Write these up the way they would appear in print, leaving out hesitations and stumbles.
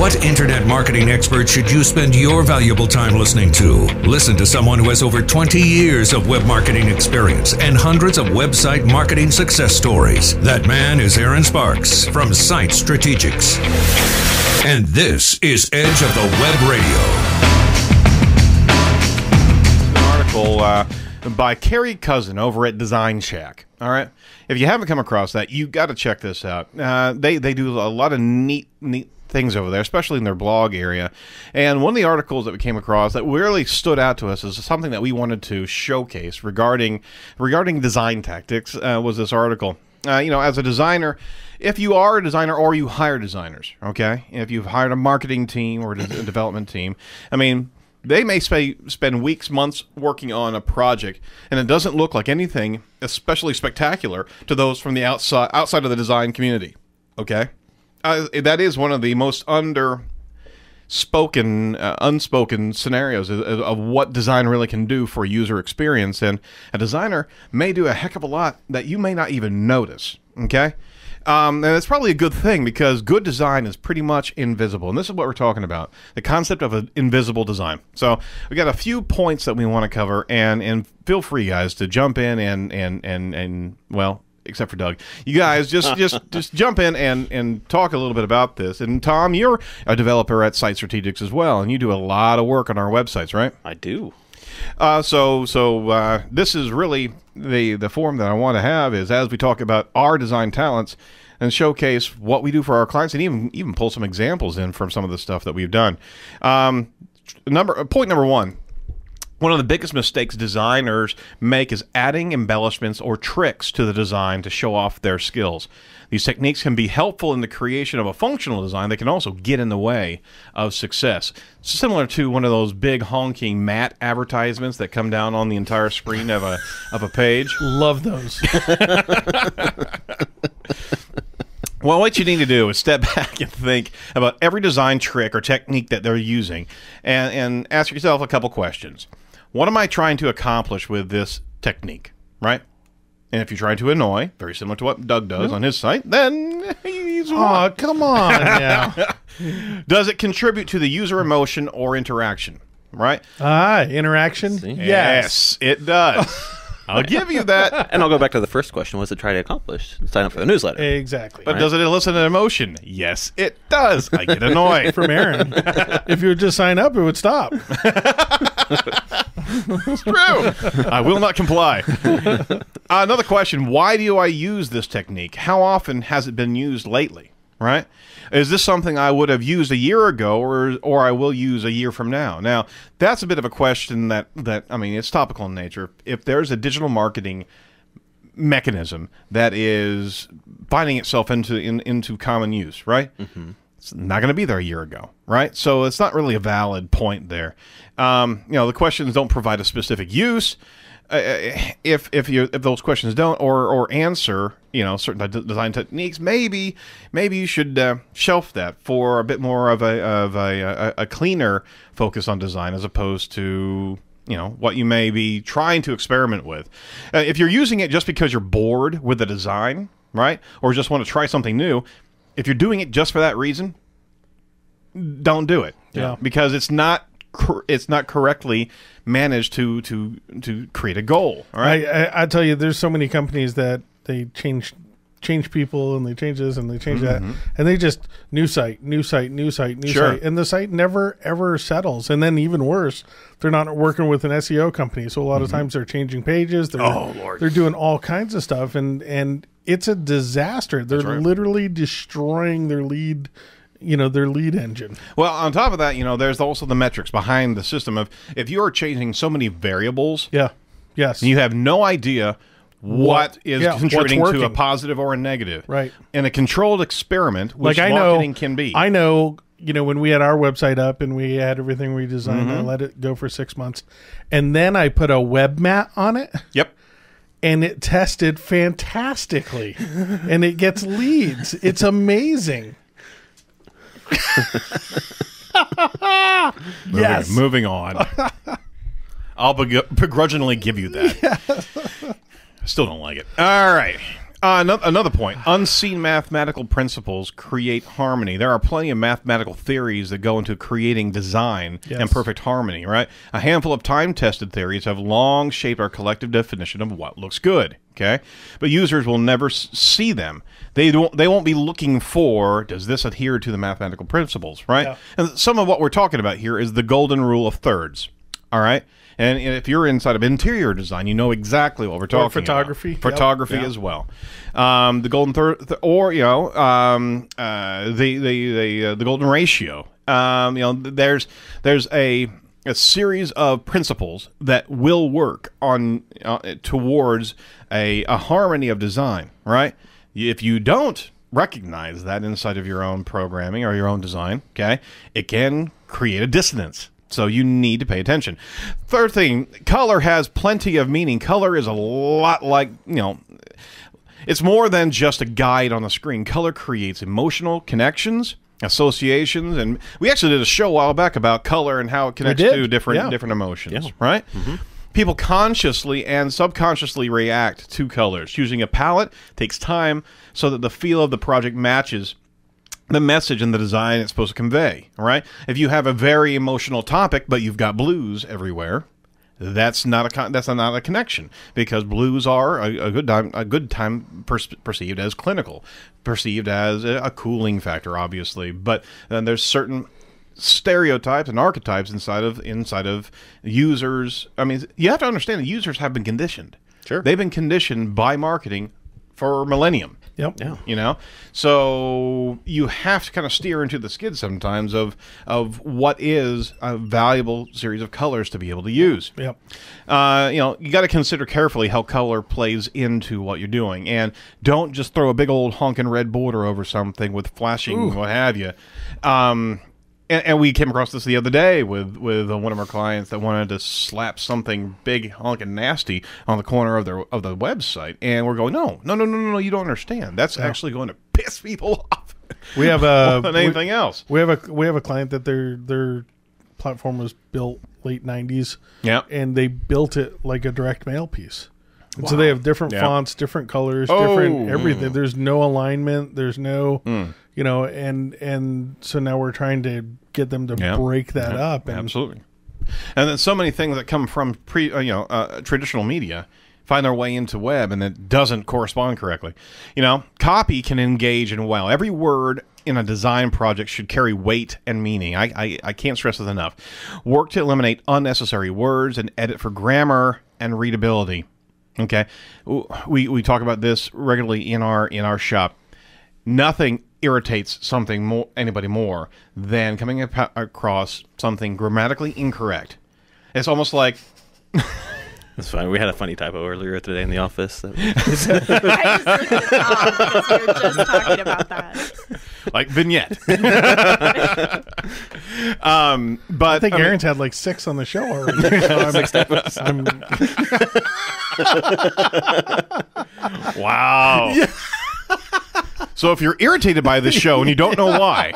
What internet marketing expert should you spend your valuable time listening to? Listen to someone who has over 20 years of web marketing experience and hundreds of website marketing success stories. That man is Aaron Sparks from Site Strategics. And this is Edge of the Web Radio. An article by Carrie Cousin over at Design Shack. All right, if you haven't come across that, you got to check this out. They do a lot of neat things over there, especially in their blog area. And one of the articles that we came across that really stood out to us is something that we wanted to showcase regarding design tactics. Was this article? As a designer, if you are a designer or you hire designers, okay, if you've hired a marketing team or a development team, I mean, they may spend weeks, months working on a project, and it doesn't look like anything especially spectacular to those from the outside of the design community. Okay, that is one of the most unspoken scenarios of what design really can do for user experience, and a designer may do a heck of a lot that you may not even notice. Okay. And it's probably a good thing because good design is pretty much invisible. And this is what we're talking about, the concept of an invisible design. So we got a few points that we want to cover, and feel free, guys, to jump in and well, except for Doug. You guys just jump in and talk a little bit about this. And Tom, you're a developer at Site Strategics as well, and you do a lot of work on our websites, right? I do. So this is really the forum that I want to have is as we talk about our design talents and showcase what we do for our clients and even pull some examples in from some of the stuff that we've done. Point number one of the biggest mistakes designers make is adding embellishments or tricks to the design to show off their skills. These techniques can be helpful in the creation of a functional design. They can also get in the way of success. Similar to one of those big honking matte advertisements that come down on the entire screen of a page. Love those. Well, what you need to do is step back and think about every design trick or technique that they're using and ask yourself a couple questions. What am I trying to accomplish with this technique, right? And if you're trying to annoy, very similar to what Doug does on his site, then he's oh, come on. Yeah. Does it contribute to the user emotion or interaction, right? Interaction? See? Yes, it does. I'll give you that. And I'll go back to the first question. What does it try to accomplish? Sign up for the newsletter. Exactly. But does it elicit an emotion? Yes, it does. I get annoyed. From Aaron. If you would just sign up, it would stop. It's true. I will not comply. Another question. Why do I use this technique? How often has it been used lately? Right? Is this something I would have used a year ago or I will use a year from now? Now, that's a bit of a question that I mean, it's topical in nature. If there's a digital marketing mechanism that is finding itself into common use, right? Mm-hmm. It's not going to be there a year ago, right? So it's not really a valid point there. The questions don't provide a specific use. If those questions don't or answer certain design techniques, maybe you should shelf that for a bit more of a cleaner focus on design as opposed to what you may be trying to experiment with. If you're using it just because you're bored with the design, right, or just want to try something new, if you're doing it just for that reason, don't do it. Yeah, because it's not correctly managed to create a goal. All right, I tell you, there's so many companies that they change people and they change this and they change that, and they just new site, and the site never ever settles. And then even worse, they're not working with an SEO company, so a lot of times they're changing pages. They're doing all kinds of stuff, and it's a disaster. They're literally destroying their lead. Their lead engine. Well, on top of that, there's also the metrics behind the system of if you are changing so many variables, yes, you have no idea what is contributing to a positive or a negative. Right. In a controlled experiment, which marketing can be. I know, when we had our website up and we had everything redesigned, I let it go for 6 months. And then I put a web mat on it. Yep. And it tested fantastically. And it gets leads. It's amazing. Yes. Moving on. I'll begrudgingly give you that. I still don't like it. All right. Another point. Unseen mathematical principles create harmony. There are plenty of mathematical theories that go into creating design and perfect harmony, right? A handful of time-tested theories have long shaped our collective definition of what looks good, okay? But users will never see them. They won't be looking for, does this adhere to the mathematical principles, right? Yeah. And some of what we're talking about here is the golden rule of thirds, all right? And if you're inside of interior design, you know exactly what we're talking photography. about. Photography as well. The golden or the golden ratio. There's a series of principles that will work on towards a harmony of design. Right? If you don't recognize that inside of your own programming or your own design, okay, it can create a dissonance. So you need to pay attention. Third thing, color has plenty of meaning. Color is a lot like, it's more than just a guide on the screen. Color creates emotional connections, associations, and we actually did a show a while back about color and how it connects to different emotions, right? Mm-hmm. People consciously and subconsciously react to colors. Choosing a palette takes time so that the feel of the project matches the message and the design it's supposed to convey, right? If you have a very emotional topic, but you've got blues everywhere, that's not a connection, because blues are a good time perceived as clinical, perceived as a cooling factor, obviously. But then there's certain stereotypes and archetypes inside of users. I mean, you have to understand that users have been conditioned. Sure, they've been conditioned by marketing for millennium. Yep. Yeah. So you have to kind of steer into the skid sometimes of what is a valuable series of colors to be able to use. Yep. You got to consider carefully how color plays into what you're doing, and don't just throw a big old honking red border over something with flashing what have you. And we came across this the other day with one of our clients that wanted to slap something big, honking nasty on the corner of the website, and we're going, no, you don't understand. That's actually going to piss people off. We have more than anything else. We have a client that their platform was built late '90s, and they built it like a direct mail piece. And so they have different fonts, different colors, different everything. There's no alignment. There's no, and so now we're trying to get them to break that up. And absolutely. And then so many things that come from traditional media find their way into web, and it doesn't correspond correctly. Copy can engage in wow. Every word in a design project should carry weight and meaning. I can't stress this enough. Work to eliminate unnecessary words and edit for grammar and readability. Okay, we talk about this regularly in our shop. Nothing irritates anybody more than coming across something grammatically incorrect. It's almost like That's fine. We had a funny typo earlier today in the office. I just looked at the top because we were just talking about that. Like vignette. But I think Aaron's had like 6 on the show already. So 6 typos. Wow. Yeah. So if you're irritated by this show and you don't know why,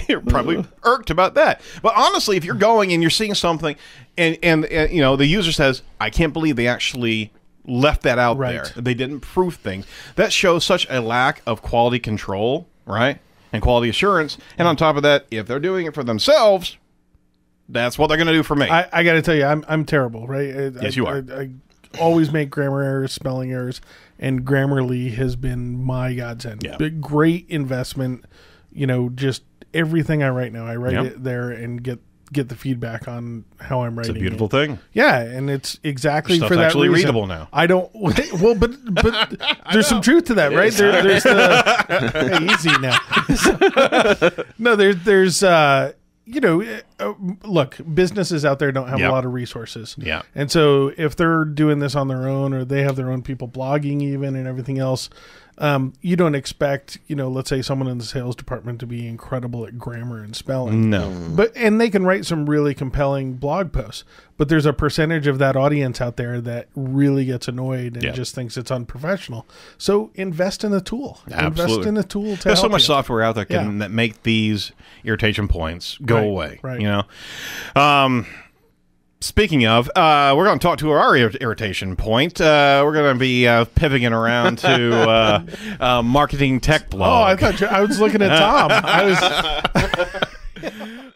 you're probably irked about that. But honestly, if you're going and you're seeing something and the user says, I can't believe they actually left that out there. They didn't proof things. That shows such a lack of quality control, right? And quality assurance. And on top of that, if they're doing it for themselves, that's what they're going to do for me. I got to tell you, I'm terrible, right? Yes, you are. I always make grammar errors, spelling errors, and Grammarly has been my godsend. Yeah. Big, great investment. Just everything I write now, I write it there and get the feedback on how I'm writing. It's a beautiful thing. Yeah, and it's exactly Stuff's for that actually reason. readable now. I don't. Well, but there's some truth to that, right? There's the easy now. No, there's look, businesses out there don't have a lot of resources. Yeah. And so if they're doing this on their own, or they have their own people blogging even and everything else, you don't expect, let's say someone in the sales department to be incredible at grammar and spelling. No. And they can write some really compelling blog posts, but there's a percentage of that audience out there that really gets annoyed and just thinks it's unprofessional. So invest in a tool. Absolutely. Invest in a tool to There's so help much you. software out there that make these irritation points go away. Right. Speaking of, we're going to talk to our irritation point. We're going to be pivoting around to marketing tech blog. Oh, I thought I was looking at Tom. I was.